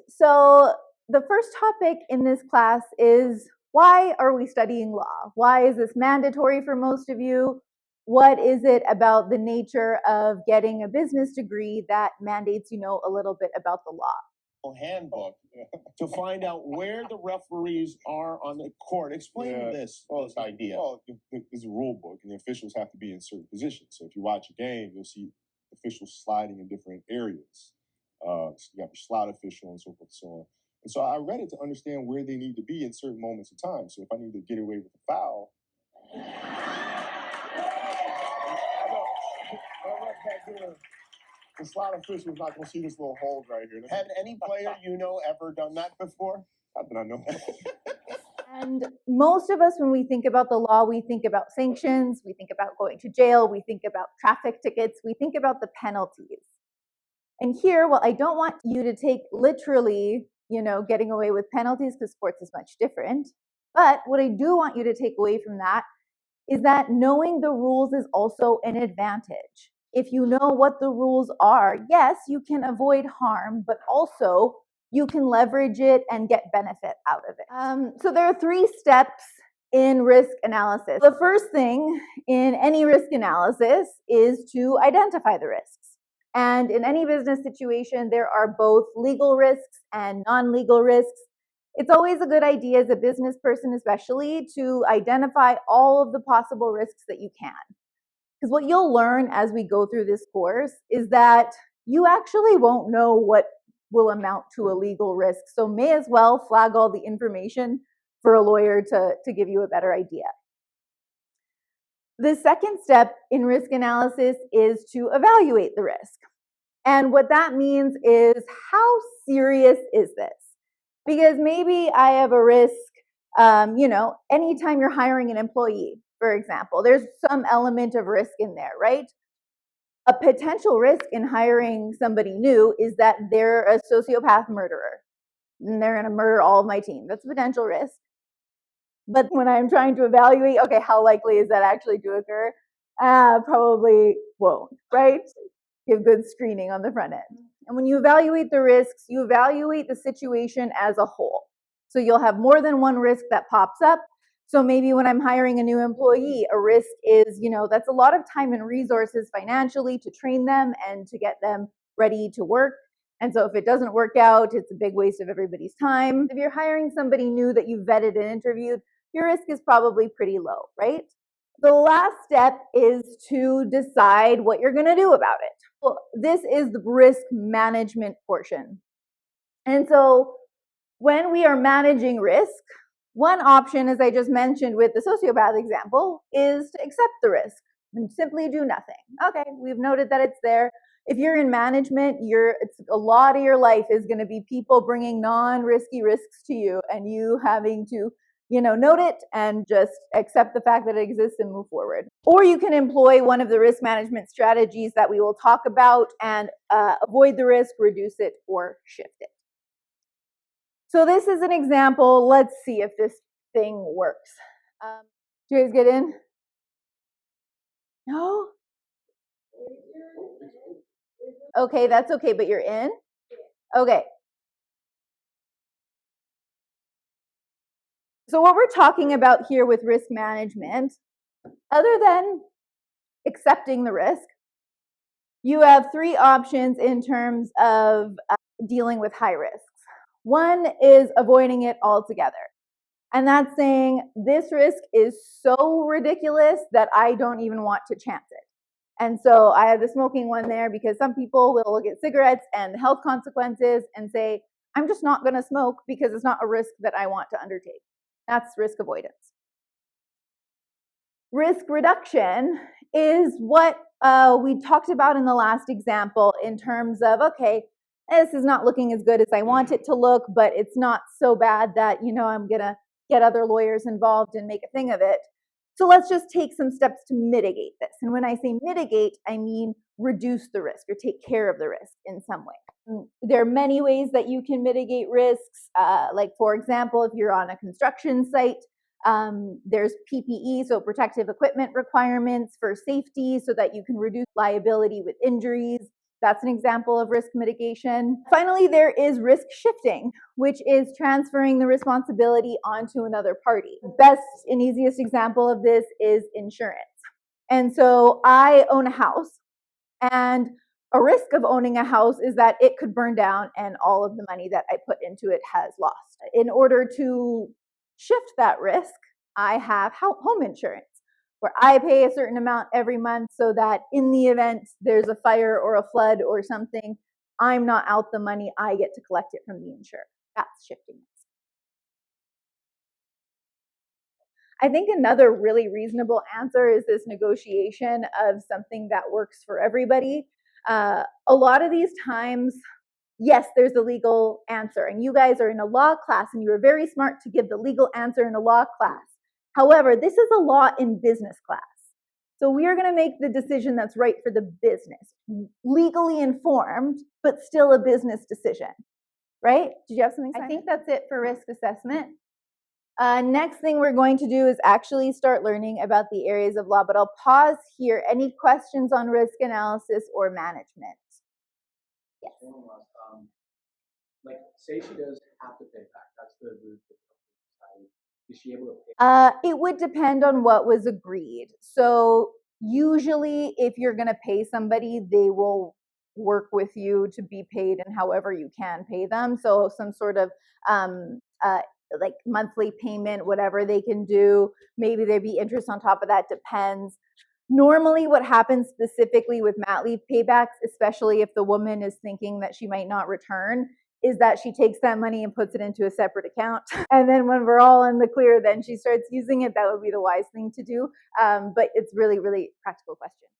So the first topic in this class is, why are we studying law? Why is this mandatory for most of you? What is it about the nature of getting a business degree that mandates you know a little bit about the law? Handbook to find out where the referees are on the court. Explain this idea. Well, there's a rule book, and the officials have to be in certain positions. So if you watch a game, you'll see officials sliding in different areas. So you have your slot official and so forth and so on. And so I read it to understand where they need to be in certain moments of time. So if I need to get away with a foul, the slot official is not going to see this little hold right here. Had any player you know ever done that before? Not that I know. And most of us, when we think about the law, we think about sanctions, we think about going to jail, we think about traffic tickets, we think about the penalties. And here, well, I don't want you to take literally, getting away with penalties, because sports is much different. But what I do want you to take away from that is that knowing the rules is also an advantage. If you know what the rules are, yes, you can avoid harm, but also you can leverage it and get benefit out of it. So there are 3 steps in risk analysis. The first thing in any risk analysis is to identify the risks. And in any business situation, there are both legal risks and non-legal risks. It's always a good idea as a business person especially to identify all of the possible risks that you can. Because what you'll learn as we go through this course is that you actually won't know what will amount to a legal risk. So may as well flag all the information for a lawyer to give you a better idea. The second step in risk analysis is to evaluate the risk. And what that means is, how serious is this? Because maybe I have a risk, anytime you're hiring an employee, for example, there's some element of risk in there, right? A potential risk in hiring somebody new is that they're a sociopath murderer and they're going to murder all of my team. That's a potential risk. But when I'm trying to evaluate, okay, how likely is that actually to occur? Probably won't, right? Give good screening on the front end. And when you evaluate the risks, you evaluate the situation as a whole. So you'll have more than one risk that pops up. So maybe when I'm hiring a new employee, a risk is, that's a lot of time and resources financially to train them and to get them ready to work. And so if it doesn't work out, it's a big waste of everybody's time. If you're hiring somebody new that you've vetted and interviewed, your risk is probably pretty low, right? The last step is to decide what you're going to do about it. Well, this is the risk management portion. And so when we are managing risk, one option, as I just mentioned with the sociopath example, is to accept the risk and simply do nothing. Okay, we've noted that it's there. If you're in management, it's a lot of your life is going to be people bringing non-risky risks to you and you having to note it and just accept the fact that it exists and move forward. Or you can employ one of the risk management strategies that we will talk about and avoid the risk, reduce it, or shift it. So this is an example. Let's see if this thing works. Do you guys get in? No? Okay, that's okay, but you're in? Okay. So what we're talking about here with risk management, other than accepting the risk, you have 3 options in terms of dealing with high risks. One is avoiding it altogether. And that's saying this risk is so ridiculous that I don't even want to chance it. And so I have the smoking one there because some people will look at cigarettes and the health consequences and say, I'm just not going to smoke because it's not a risk that I want to undertake. That's risk avoidance. Risk reduction is what we talked about in the last example in terms of, okay, this is not looking as good as I want it to look, but it's not so bad that, I'm going to get other lawyers involved and make a thing of it. So let's just take some steps to mitigate this. And when I say mitigate, I mean reduce the risk or take care of the risk in some way. There are many ways that you can mitigate risks. Like, for example, if you're on a construction site, there's PPE, so protective equipment requirements for safety so that you can reduce liability with injuries. That's an example of risk mitigation. Finally, there is risk shifting, which is transferring the responsibility onto another party. Best and easiest example of this is insurance. And so I own a house, and a risk of owning a house is that it could burn down and all of the money that I put into it has lost. In order to shift that risk, I have home insurance, where I pay a certain amount every month so that in the event there's a fire or a flood or something, I'm not out the money, I get to collect it from the insurer. That's shifting risk. I think another really reasonable answer is this negotiation of something that works for everybody. A lot of these times, yes, there's a legal answer, and you guys are in a law class and you are very smart to give the legal answer in a law class. However, this is a law in business class. So we are going to make the decision that's right for the business, legally informed, but still a business decision, right? Did you have something? I think that's it for risk assessment. Next thing we're going to do is actually start learning about the areas of law, but I'll pause here. Any questions on risk analysis or management? Yes. Like, say she does have to pay back. That's the route that the company decided. Is she able to pay? It would depend on what was agreed. So usually if you're going to pay somebody, they will work with you to be paid in however you can pay them. So some sort of like monthly payment, whatever they can do. Maybe there'd be interest on top of that, depends. Normally what happens specifically with mat leave paybacks, especially if the woman is thinking that she might not return, is that she takes that money and puts it into a separate account. And then when we're all in the clear, then she starts using it. That would be the wise thing to do. But it's really, really practical question.